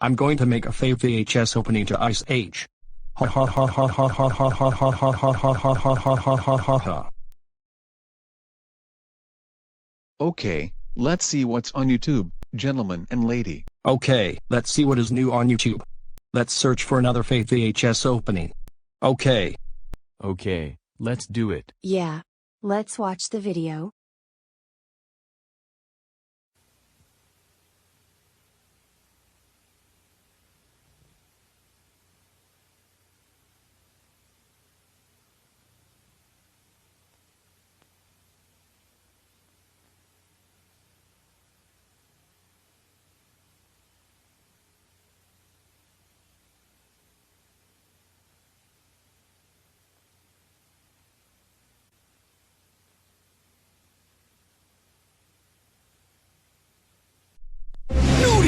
I'm going to make a fake VHS opening to Ice Age. Ha ha ha ha ha ha ha ha ha ha ha ha ha ha ha ha ha ha. Okay, let's see what's on YouTube, gentlemen and lady. Okay, let's see what is new on YouTube. Let's search for another fake VHS opening. Okay. Okay, let's do it. Yeah. Let's watch the video.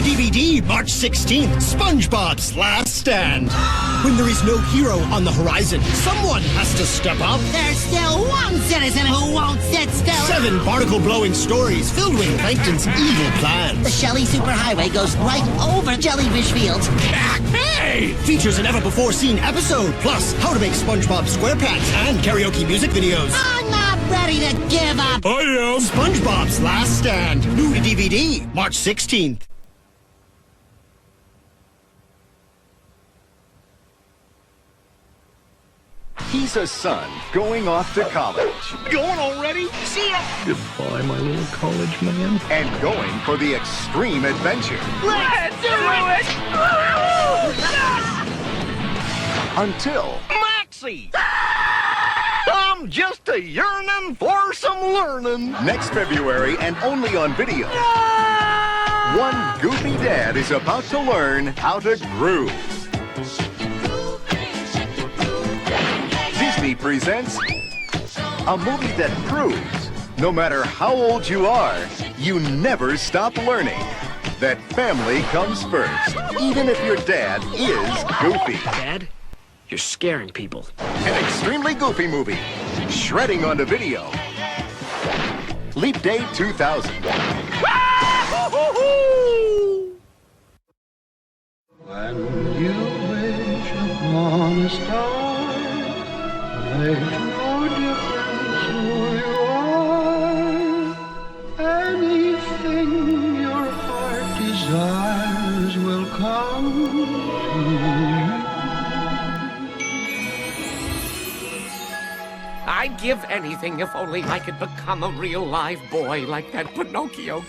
DVD, March 16th, SpongeBob's Last Stand. When there is no hero on the horizon, someone has to step up. There's still one citizen who won't sit still. 7 barnacle-blowing stories filled with Plankton's evil plans. The Shelly Superhighway goes right over Jellyfish Fields. Hey! Features a never-before-seen episode, plus how to make SpongeBob SquarePants and karaoke music videos. I'm not ready to give up. I am. SpongeBob's Last Stand. New to DVD, March 16th. He's a son going off to college. Going already? See ya! Goodbye, my little college man. And going for the extreme adventure. Let's do it! Until Maxie! I'm just a yearning for some learning. next February and only on video. One goofy dad is about to learn how to groove. Disney presents a movie that proves no matter how old you are, you never stop learning that family comes first, even if your dad is goofy. Dad, you're scaring people. An extremely goofy movie, shredding onto video. Leap Day 2000. When you wish upon a star, makes no difference who you are. Anything your heart desires will come to you. I'd give anything if only I could become a real live boy like that Pinocchio.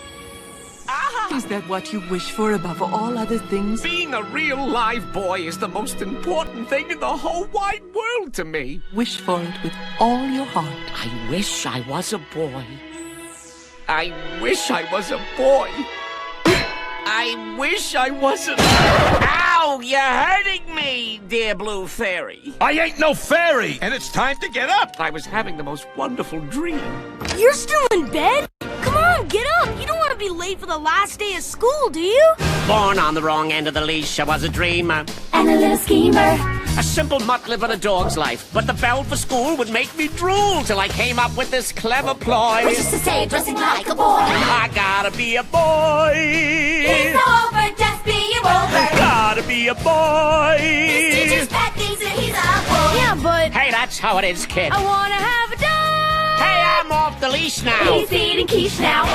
Is that what you wish for above all other things? Being a real live boy is the most important thing in the whole wide world to me. Wish for it with all your heart. I wish I was a boy. I wish I was a boy. I wish I wasn't. Ow! You're hurting me, dear blue fairy. I ain't no fairy, and it's time to get up. I was having the most wonderful dream. You're still in bed? Come on, get up! You don't want to be late for the last day of school, do you? Born on the wrong end of the leash, I was a dreamer. And a little schemer. A simple mutt living a dog's life. But the bell for school would make me drool till I came up with this clever ploy. Which is to say, dressing like a boy. I gotta be a boy. It's over, just be a rover. Gotta be a boy. This teacher's pet thinks that he's a boy. Yeah, but Hey, that's how it is, kid. I want to have a dog. Hey, I'm off the leash now. He's eating quiche now.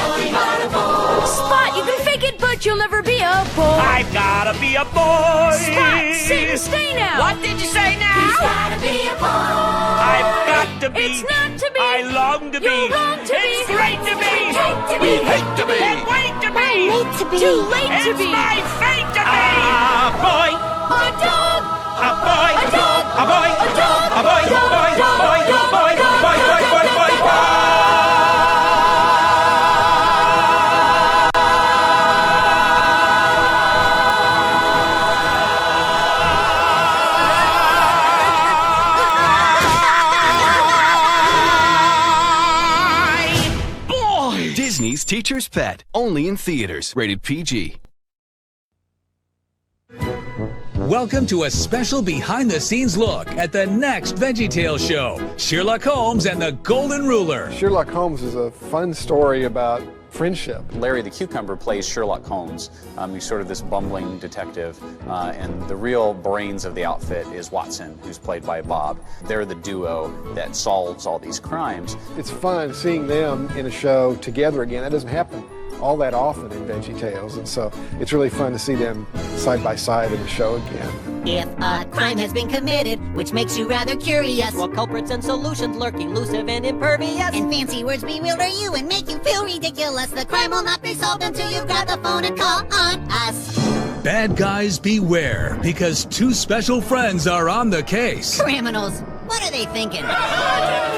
Spot, you can fake it, but you'll never be a boy. I've gotta be a boy. Spot, sit and stay now. What did you say now? He's gotta be a boy. I've got to be. It's not to be. I long to be. You're wrong to be. It's great to be. Hate to be. Hate to be. Can't wait to be. Late to be. Too late to be. It's my fate to be. A boy. A dog. A boy. A dog. A boy. A dog. A boy. A dog. Boy. Boy. Boy. Boy. Boy. Boy. Disney's Teacher's Pet, only in theaters, rated PG. Welcome to a special behind-the-scenes look at the next VeggieTales show, Sherlock Holmes and the Golden Ruler. Sherlock Holmes is a fun story about friendship. Larry the Cucumber plays Sherlock Holmes. He's sort of this bumbling detective, and the real brains of the outfit is Watson, who's played by Bob. They're the duo that solves all these crimes. It's fun seeing them in a show together again. That doesn't happen all that often in VeggieTales, and so it's really fun to see them side by side in the show again. If a crime has been committed, which makes you rather curious, while culprits and solutions lurk elusive and impervious, and fancy words bewilder you and make you feel ridiculous, the crime will not be solved until you grab the phone and call on us. Bad guys beware, because two special friends are on the case. Criminals, what are they thinking?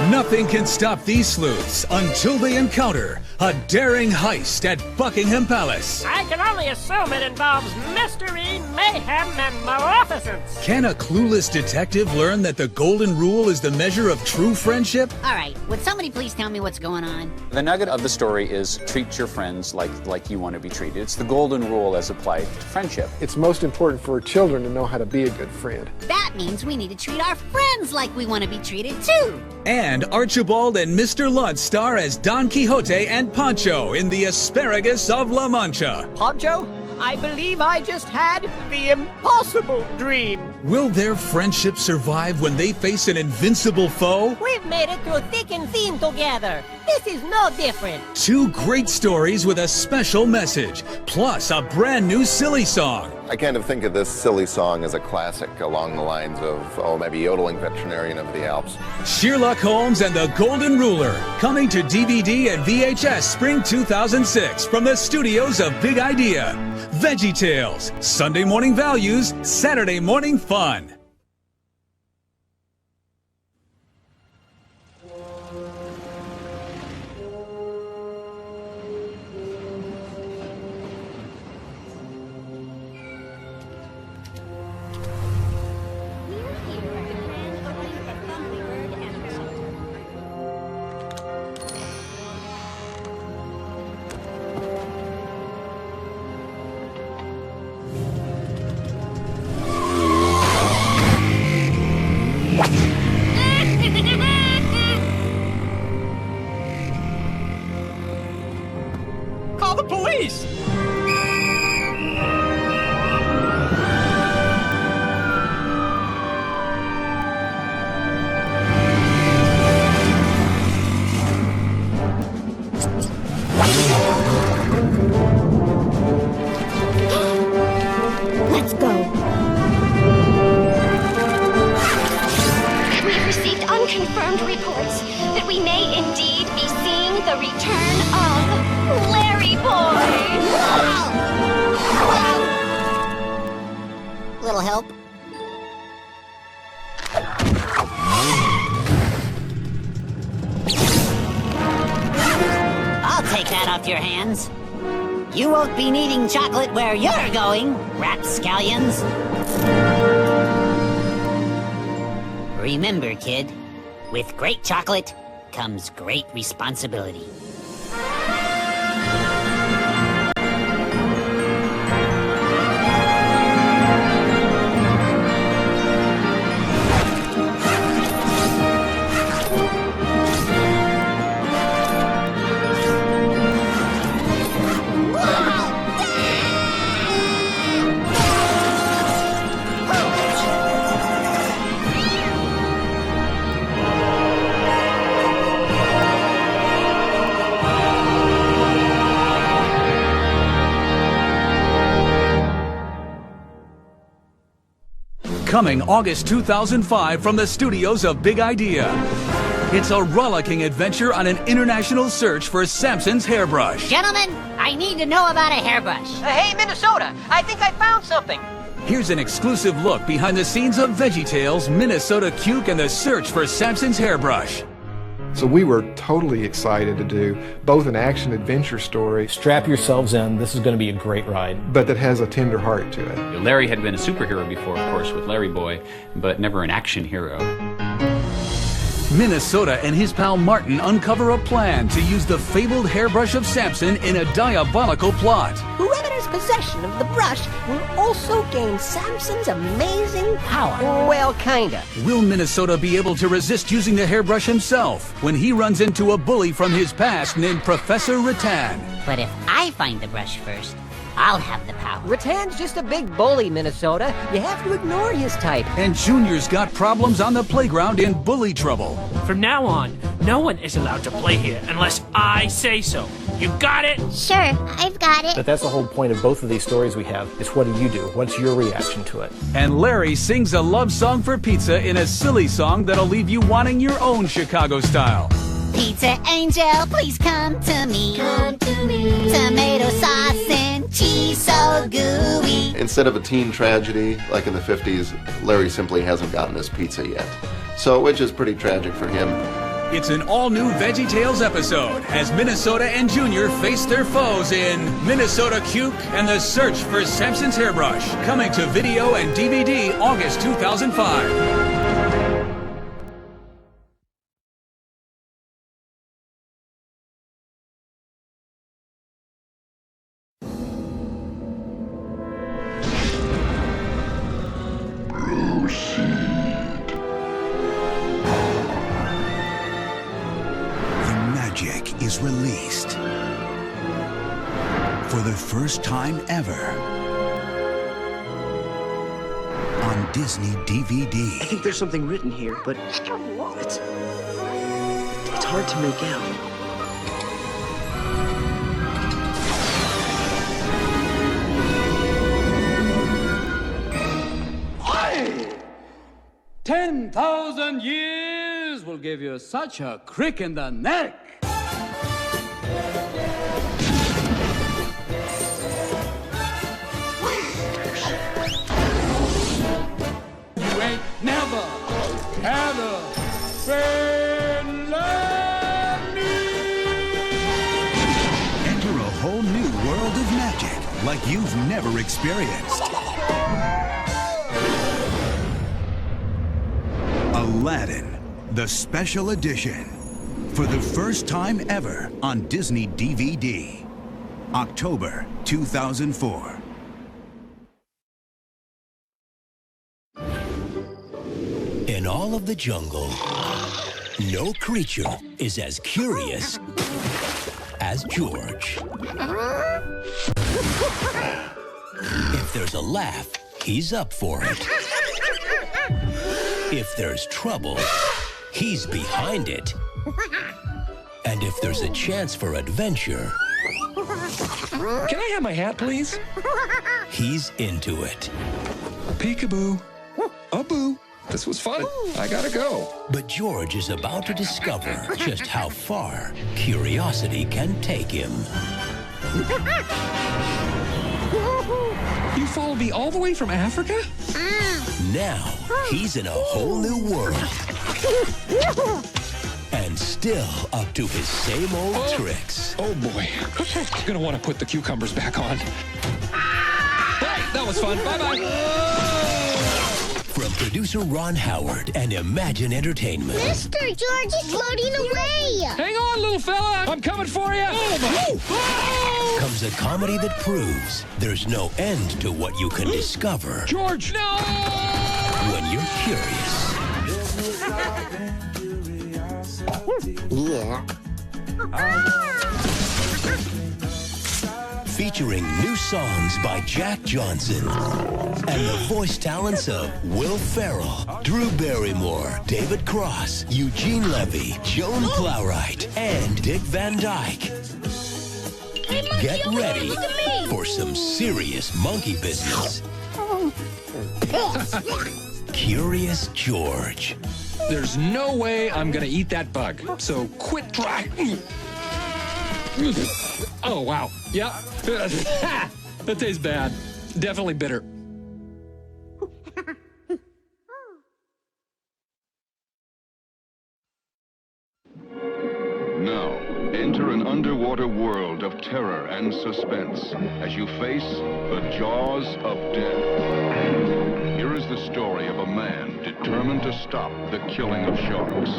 Nothing can stop these sleuths until they encounter a daring heist at Buckingham Palace. I can only assume it involves mystery, mayhem, and maleficence. Can a clueless detective learn that the golden rule is the measure of true friendship? All right, would somebody please tell me what's going on? The nugget of the story is treat your friends like you want to be treated. It's the golden rule as applied to friendship. It's most important for children to know how to be a good friend. That means we need to treat our friends like we want to be treated too. And Archibald and Mr. Lunt star as Don Quixote and Pancho in The Asparagus of La Mancha. Pancho, I believe I just had the impossible dream. Will their friendship survive when they face an invincible foe? We've made it through thick and thin together. This is no different. Two great stories with a special message, plus a brand new silly song. I kind of think of this silly song as a classic along the lines of, maybe Yodeling Veterinarian of the Alps. Sherlock Holmes and the Golden Ruler, coming to DVD and VHS spring 2006 from the studios of Big Idea. VeggieTales, Sunday morning values, Saturday morning fun. Call the police! Let's go. We've received unconfirmed reports that we may indeed be seeing the return of Larry Boy. Little help? I'll take that off your hands. You won't be needing chocolate where you're going, rapscallions. Remember, kid, with great chocolate comes great responsibility. Coming August 2005 from the studios of Big Idea. It's a rollicking adventure on an international search for Samson's hairbrush. Gentlemen, I need to know about a hairbrush. Hey, Minnesota, I think I found something. Here's an exclusive look behind the scenes of VeggieTales, Minnesota Cuke, and the search for Samson's hairbrush. So we were totally excited to do both an action-adventure story. Strap yourselves in, this is going to be a great ride. But that has a tender heart to it. Larry had been a superhero before, of course, with Larry Boy, but never an action hero. Minnesota and his pal Martin uncover a plan to use the fabled hairbrush of Samson in a diabolical plot. Whoever is possession of the brush will also gain Samson's amazing power. Well, kinda. Will Minnesota be able to resist using the hairbrush himself when he runs into a bully from his past named Professor Rattan? But if I find the brush first, I'll have the power. Rattan's just a big bully, Minnesota. You have to ignore his type. And Junior's got problems on the playground in bully trouble. From now on, no one is allowed to play here unless I say so. You got it? Sure, I've got it. But that's the whole point of both of these stories we have, is what do you do? What's your reaction to it? And Larry sings a love song for pizza in a silly song that'll leave you wanting your own Chicago style. Pizza angel, please come to me. Come to me. Tomato sauce and cheese so gooey. Instead of a teen tragedy like in the 50s, Larry simply hasn't gotten his pizza yet. So, which is pretty tragic for him. It's an all-new VeggieTales episode as Minnesota and Junior face their foes in Minnesota Cuke and the Search for Samson's Hairbrush. Coming to video and DVD August 2005. Is released for the first time ever on Disney DVD. I think there's something written here, but it's hard to make out. Hey! 10,000 years will give you such a crick in the neck. Never had a friend like me. Enter a whole new world of magic like you've never experienced. Aladdin, the special edition. For the first time ever on Disney DVD. October 2004. In all of the jungle, no creature is as curious as George. If there's a laugh, he's up for it. If there's trouble, he's behind it. And if there's a chance for adventure... Can I have my hat, please? He's into it. Peekaboo. Oh, boo. This was fun. I gotta go. But George is about to discover just how far curiosity can take him. You followed me all the way from Africa? Now, he's in a whole new world. And still up to his same old tricks. Oh, boy. I'm gonna want to put the cucumbers back on. Hey, that was fun. Bye-bye. From producer Ron Howard and Imagine Entertainment. Mr. George is floating away. Hang on, little fella. I'm coming for you. Oh, comes a comedy that proves there's no end to what you can discover. George, no! When you're curious. Yeah. Featuring new songs by Jack Johnson and the voice talents of Will Ferrell, Drew Barrymore, David Cross, Eugene Levy, Joan Plowright, and Dick Van Dyke. Get ready for some serious monkey business. Curious George. There's no way I'm gonna eat that bug, so quit trying. Oh, wow. Yeah. That tastes bad. Definitely bitter. Now, enter an underwater world of terror and suspense as you face the jaws of death. Here is the story of a man determined to stop the killing of sharks.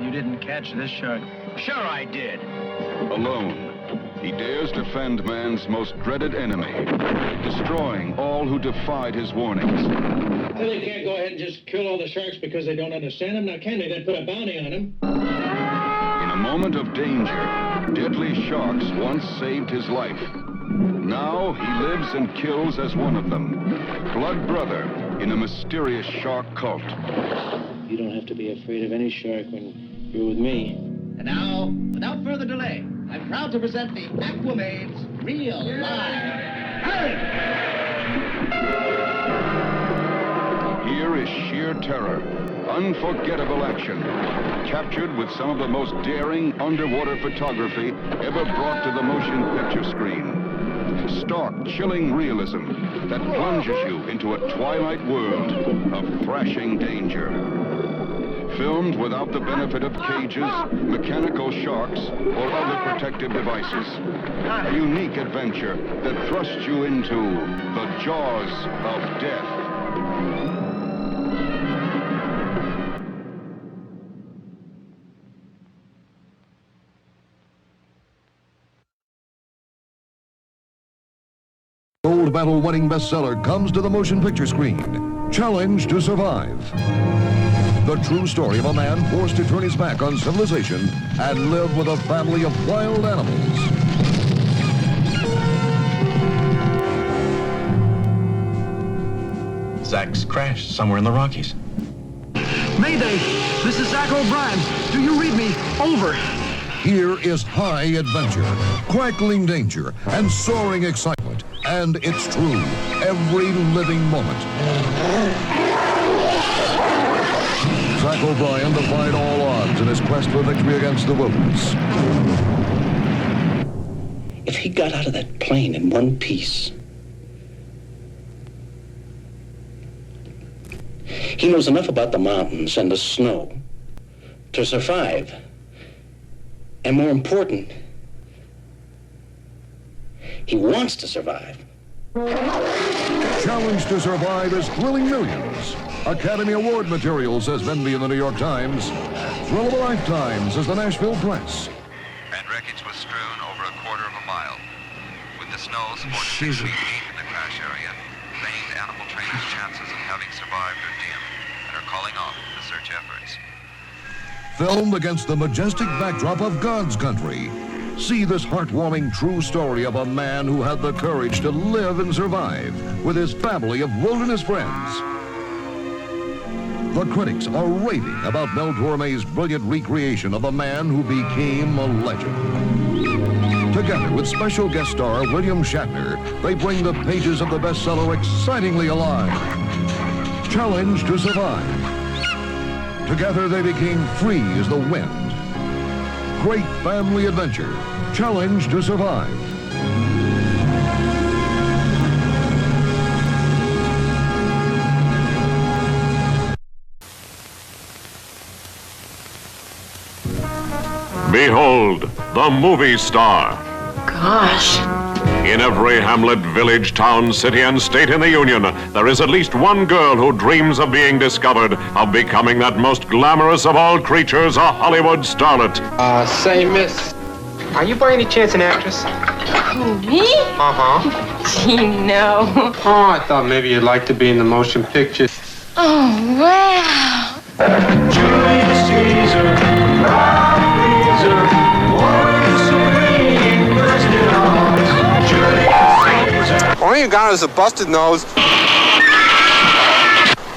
You didn't catch this shark. Sure I did. alone. He dares defend man's most dreaded enemy, destroying all who defied his warnings. Well, they can't go ahead and just kill all the sharks because they don't understand them. Now, can they then put a bounty on them? In a moment of danger, deadly sharks once saved his life. Now he lives and kills as one of them. Blood brother in a mysterious shark cult. You don't have to be afraid of any shark when you're with me. And now, without further delay, I'm proud to present the Aquamaids Real Live. Here is sheer terror, unforgettable action, captured with some of the most daring underwater photography ever brought to the motion picture screen. Stark, chilling realism that plunges you into a twilight world of thrashing danger. Filmed without the benefit of cages, mechanical sharks, or other protective devices. A unique adventure that thrusts you into the jaws of death. Gold medal-winning bestseller comes to the motion picture screen. Challenge to Survive. The true story of a man forced to turn his back on civilization and live with a family of wild animals. Zach's crashed somewhere in the Rockies. Mayday! This is Zach O'Brien. Do you read me? Over. Here is high adventure, crackling danger, and soaring excitement. And it's true, every living moment. Zach O'Brien defied all odds in his quest for victory against the wilderness. If he got out of that plane in one piece, he knows enough about the mountains and the snow to survive. And more important, he wants to survive. Challenge to Survive is thrilling millions. Academy Award material, says Venby in the New York Times. Thrill of a lifetime, says the Nashville Press. And wreckage was strewn over a quarter of a mile. With the snow supported 6 feet deep in the crash area, famed animal trainers' chances of having survived are dim and are calling off the search efforts. Filmed against the majestic backdrop of God's country. See this heartwarming true story of a man who had the courage to live and survive with his family of wilderness friends. The critics are raving about Mel Torme's brilliant recreation of a man who became a legend. Together with special guest star William Shatner, they bring the pages of the bestseller excitingly alive. Challenge to Survive. Together they became free as the wind. Great family adventure. Challenge to Survive. Behold, the movie star. Gosh. In every hamlet, village, town, city, and state in the Union, there is at least one girl who dreams of being discovered, of becoming that most glamorous of all creatures, a Hollywood starlet. Say, miss, are you by any chance an actress? Who, me? Uh-huh. Gee, no. Oh, I thought maybe you'd like to be in the motion picture. Oh, wow. Julius Caesar, All you got is a busted nose,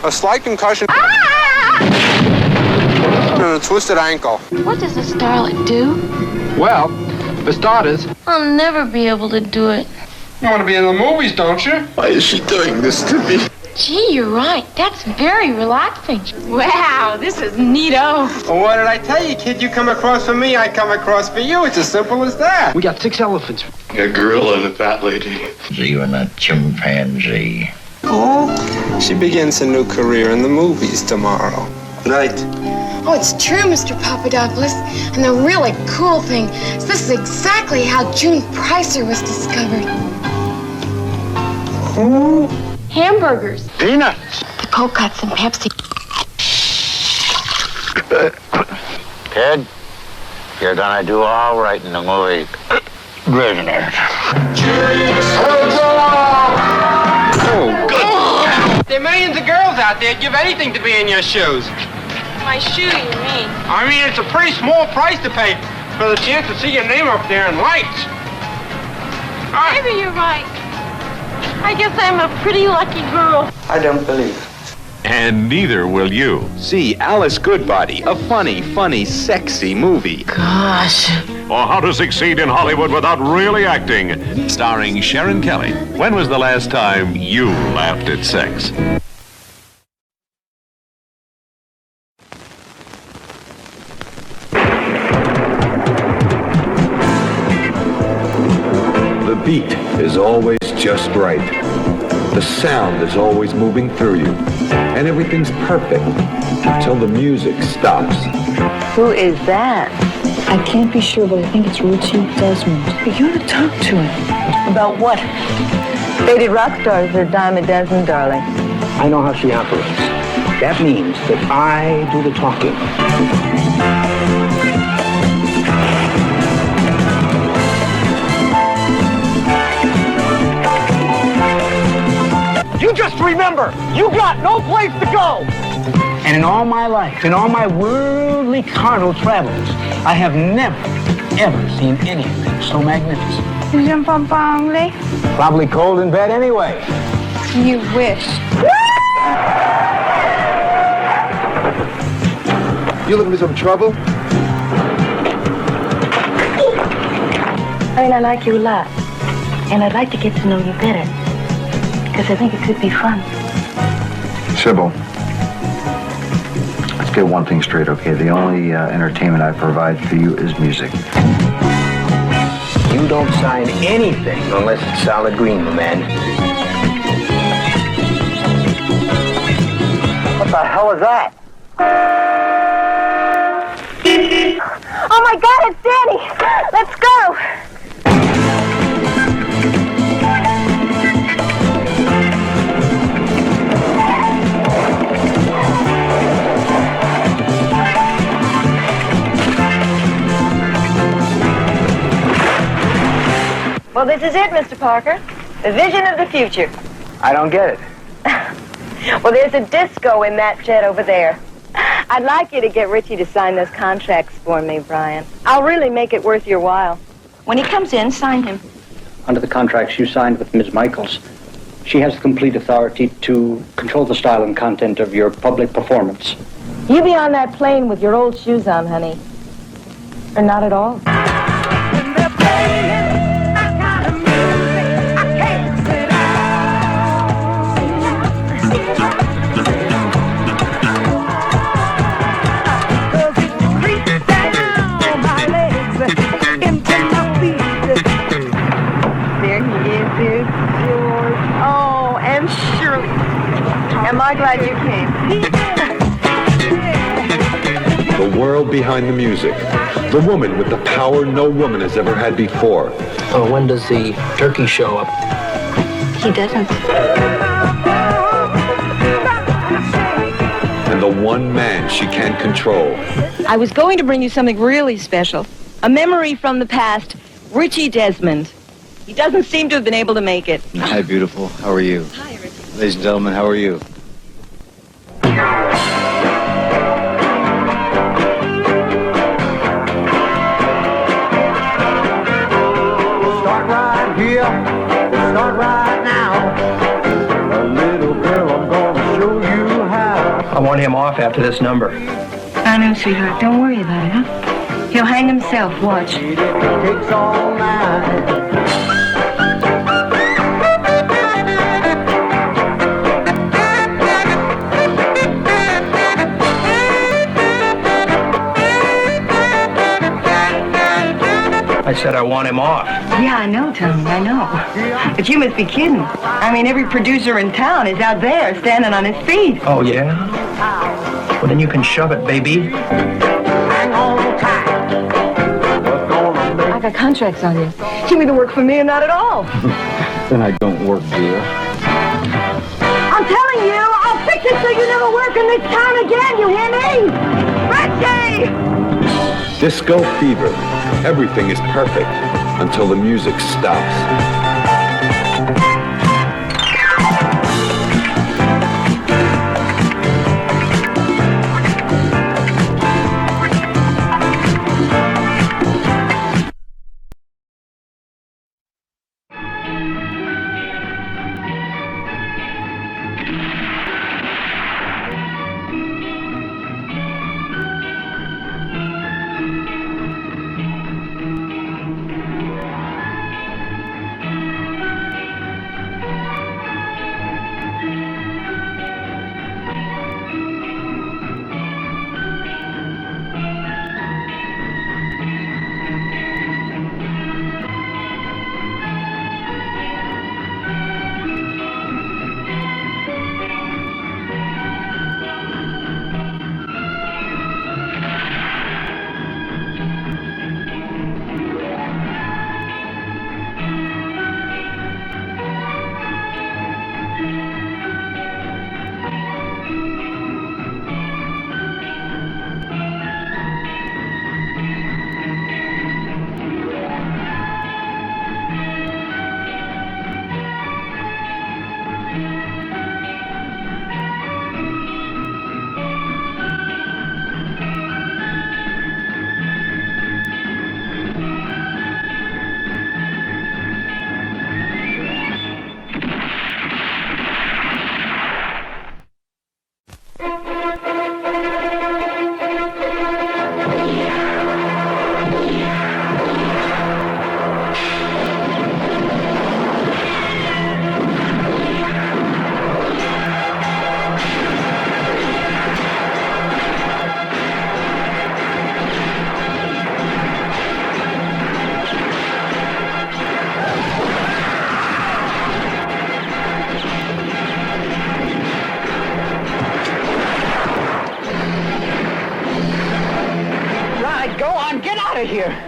a slight concussion, and a twisted ankle. What does a starlet do? Well, for starters, I'll never be able to do it. you want to be in the movies, don't you? Why is she doing this to me? Gee, you're right. That's very relaxing. Wow, this is neato. Well, what did I tell you, kid? You come across for me, I come across for you. It's as simple as that. We got 6 elephants. A gorilla and a fat lady. You and a chimpanzee. Oh, she begins a new career in the movies tomorrow. Right. Oh, it's true, Mr. Papadopoulos. And the really cool thing is this is exactly how June Pricer was discovered. Who? Hamburgers. Peanuts. The Cold Cuts and Pepsi. Ted, You're gonna do all right in the movie. Prisoner. Oh, good. There are millions of girls out there give anything to be in your shoes. My shoe, you mean? I mean, it's a pretty small price to pay for the chance to see your name up there in lights. Maybe you're right. I guess I'm a pretty lucky girl. I don't believe. And neither will you. See Alice Goodbody, a funny, sexy movie. Gosh. Or How to Succeed in Hollywood Without Really Acting, starring Sharon Kelly. When was the last time you laughed at sex? The beat is always just right. The sound is always moving through you. And everything's perfect until the music stops. Who is that? I can't be sure, but I think it's Richie Desmond. You ought to talk to him. About what? Faded rock stars are a dime a dozen, darling. I know how she operates. That means that I do the talking. You just remember, you got no place to go. And in all my life, in all my worldly carnal travels, I have never, ever seen anything so magnificent. Probably cold in bed anyway. You wish. You looking for some trouble? I mean, I like you a lot. And I'd like to get to know you better. Because I think it could be fun. Sybil, let's get one thing straight, okay? The only entertainment I provide for you is music. You don't sign anything unless it's solid green, my man. What the hell is that? Oh my God, it's Danny! Let's go! Well, this is it, Mr. Parker. The vision of the future. I don't get it. Well, there's a disco in that jet over there. I'd like you to get Richie to sign those contracts for me, Brian. I'll really make it worth your while. When he comes in, sign him. Under the contracts you signed with Ms. Michaels, she has complete authority to control the style and content of your public performance. You be on that plane with your old shoes on, honey. Or not at all. Am I glad you came? The world behind the music. The woman with the power no woman has ever had before. Oh, when does the turkey show up? He doesn't. And the one man she can't control. I was going to bring you something really special. A memory from the past. Richie Desmond. He doesn't seem to have been able to make it. Hi, beautiful. How are you? Hi, Richie. Ladies and gentlemen, how are you? Start right here, start right now. A little girl, I'm gonna show you how. I want him off after this number. I know, sweetheart. Don't worry about it, huh? He'll hang himself. Watch. It takes all night. I said I want him off. Yeah, I know, Tony. I know. But you must be kidding. I mean, every producer in town is out there standing on his feet. Oh, yeah? Well, then you can shove it, baby. Hang on tight. I got contracts on you. You either work for me or not at all. Then I don't work, dear. I'm telling you, I'll fix it so you never work in this town again, you hear me? Richie! Disco fever. Everything is perfect until the music stops.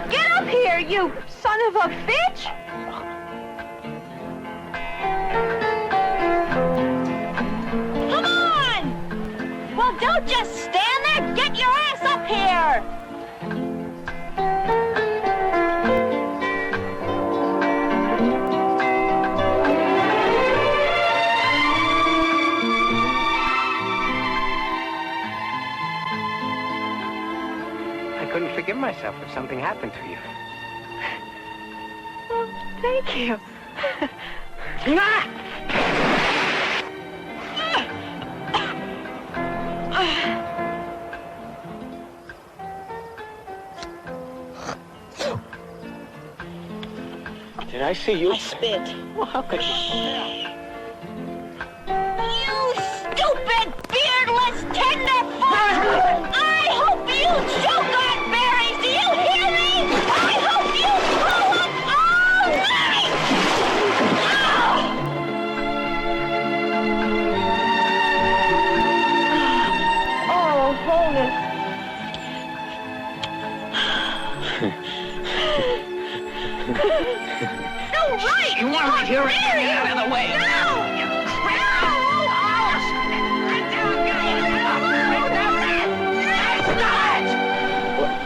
Get up here, you son of a bitch! Come on! Well, don't just stand there. Get your ass up here! I couldn't forgive myself if something happened to you. Well, thank you. Did I see you? I spit. Well, how could you? You stupid, beardless tenderfoot! I hope you choke on berries! Do you hear me? I hope you throw up all night! Oh, wholeness. No, right! You want me here? Get out of the way! No!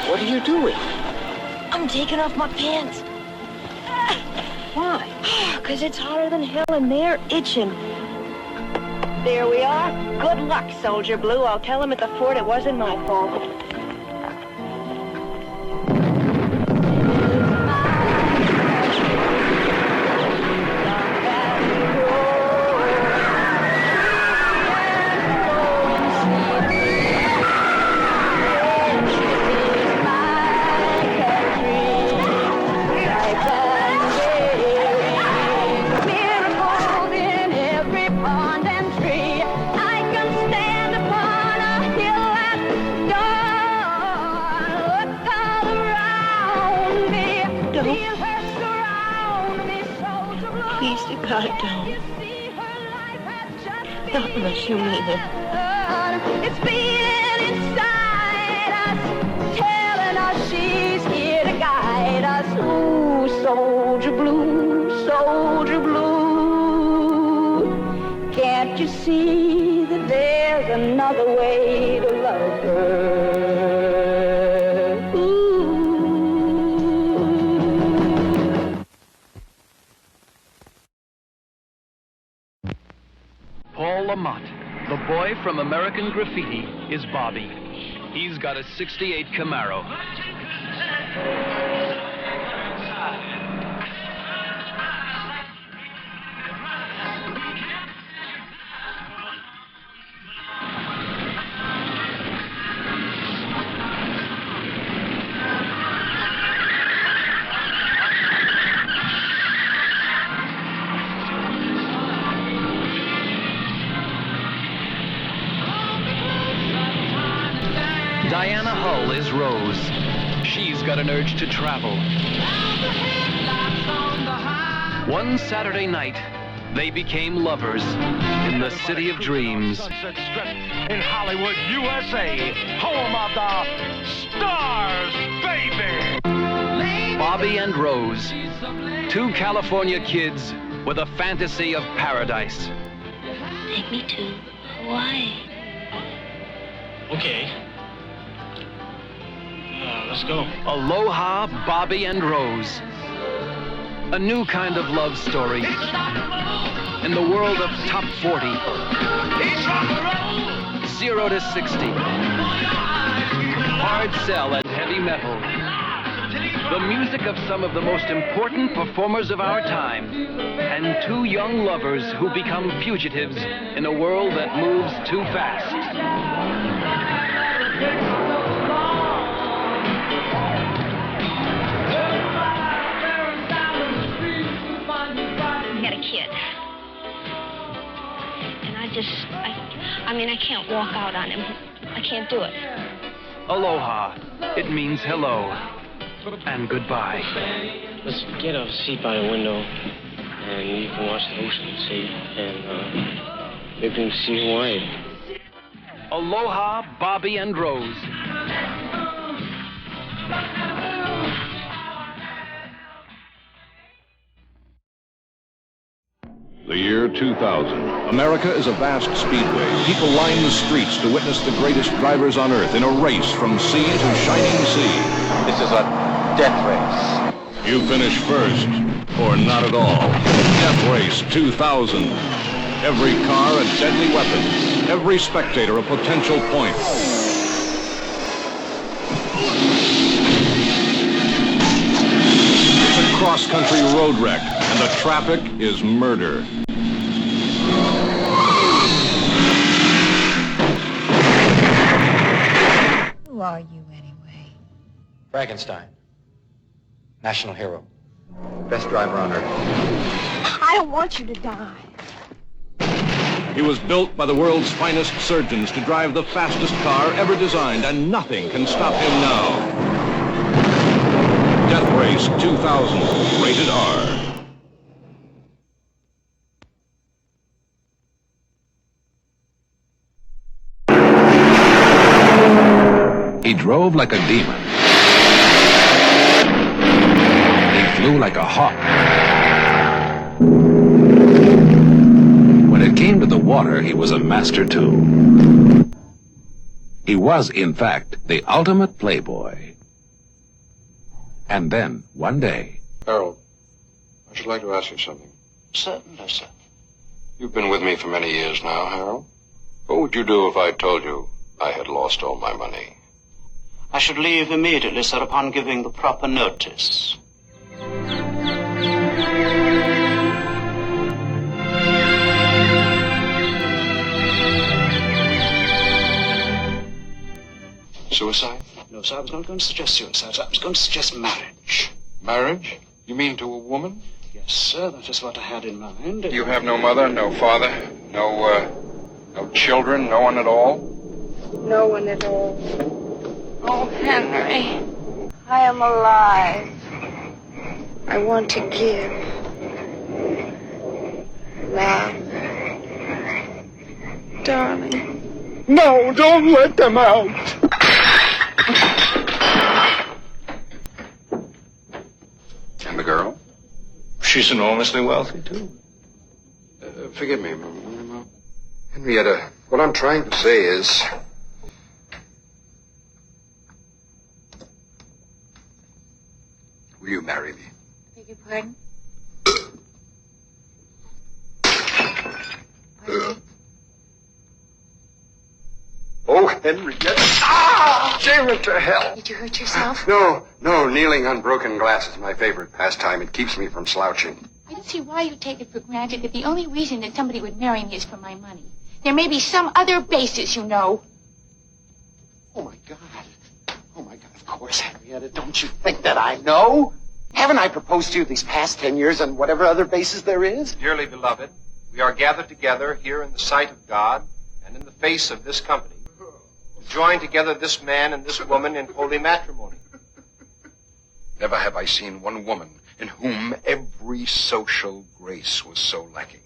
What are you doing? I'm taking off my pants. Why? Because it's hotter than hell and they're itching. There we are. Good luck, Soldier Blue. I'll tell him at the fort it wasn't my fault. God, don't. Not unless you mean it. It's beating inside us, telling us she's here to guide us. Ooh, soldier blue, soldier blue. Can't you see that there's another way to love her? Ooh. Lamont, the boy from American Graffiti, is Bobby. He's got a '68 Camaro. Diana Hull is Rose. She's got an urge to travel. One Saturday night, they became lovers in the city of dreams. Sunset Strip in Hollywood, USA, home of the stars, baby. Bobby and Rose, two California kids with a fantasy of paradise. Take me to Hawaii. Okay. Let's go. Aloha, Bobby and Rose. A new kind of love story in the world of top 40. 0 to 60. Hard sell and heavy metal. The music of some of the most important performers of our time. And two young lovers who become fugitives in a world that moves too fast. Kid. And I can't walk out on him. I can't do it. Aloha. It means hello and goodbye. Let's get a seat by the window and you can watch the ocean, see, and maybe you can see Hawaii. Aloha, Bobby and Rose. The year 2000. America is a vast speedway. People line the streets to witness the greatest drivers on earth in a race from sea to shining sea. This is a death race. You finish first, or not at all. Death Race 2000. Every car a deadly weapon. Every spectator a potential point. It's a cross-country road wreck, and the traffic is murder. Who are you, anyway? Frankenstein. National hero. Best driver on earth. I don't want you to die. He was built by the world's finest surgeons to drive the fastest car ever designed, and nothing can stop him now. Death Race 2000, rated R. He drove like a demon. He flew like a hawk. When it came to the water, he was a master too. He was, in fact, the ultimate playboy. And then, one day... Harold, I should like to ask you something. Certainly, sir. You've been with me for many years now, Harold. What would you do if I told you I had lost all my money? I should leave immediately, sir, upon giving the proper notice. Suicide? No, sir, I was not going to suggest suicide, sir. I was going to suggest marriage. Marriage? You mean to a woman? Yes, sir, that is what I had in mind. You have no mother, no father, no children, no one at all? No one at all. Oh, Henry, I am alive. I want to give. Laugh. Darling. No, don't let them out! And the girl? She's enormously wealthy, too. Forgive me, Henrietta, what I'm trying to say is... Will you marry me? Beg your pardon? Henrietta. Ah! Damn it to hell. Did you hurt yourself? No, kneeling on broken glass is my favorite pastime. It keeps me from slouching. I don't see why you take it for granted that the only reason that somebody would marry me is for my money. There may be some other basis, you know. Oh, my God. Of course, Henrietta. Don't you think that I know? Haven't I proposed to you these past 10 years on whatever other basis there is? Dearly beloved, we are gathered together here in the sight of God and in the face of this company to join together this man and this woman in holy matrimony. Never have I seen one woman in whom every social grace was so lacking.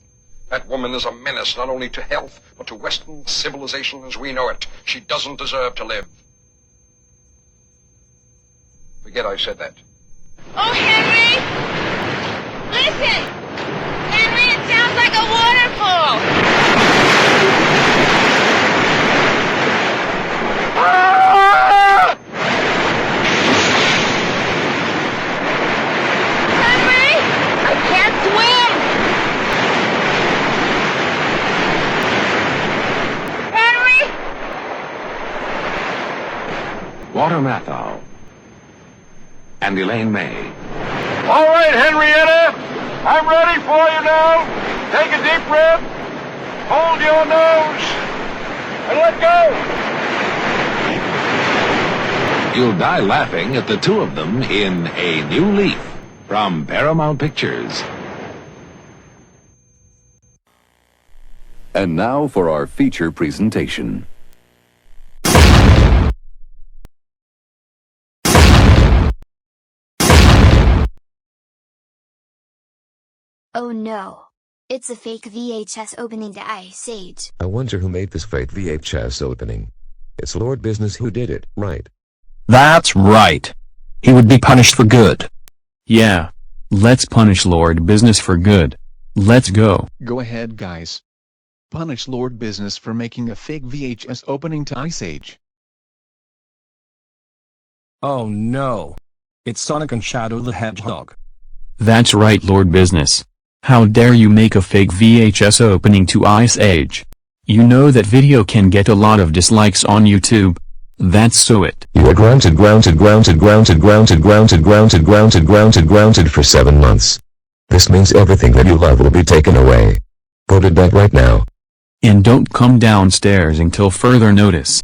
That woman is a menace not only to health, but to Western civilization as we know it. She doesn't deserve to live. Forget I said that. Oh, Henry! Listen! Henry, it sounds like a waterfall! Henry! I can't swim! Henry! Walter Matthau and Elaine May. All right, Henrietta, I'm ready for you now. Take a deep breath, hold your nose, and let go. You'll die laughing at the two of them in A New Leaf from Paramount Pictures. And now for our feature presentation. Oh no. It's a fake VHS opening to Ice Age. I wonder who made this fake VHS opening. It's Lord Business who did it, right? That's right. He would be punished for good. Yeah. Let's punish Lord Business for good. Let's go. Go ahead, guys. Punish Lord Business for making a fake VHS opening to Ice Age. Oh no. It's Sonic and Shadow the Hedgehog. That's right, Lord Business. How dare you make a fake VHS opening to Ice Age? You know that video can get a lot of dislikes on YouTube. That's so it. You are grounded for 7 months. This means everything that you love will be taken away. Go to bed right now. And don't come downstairs until further notice.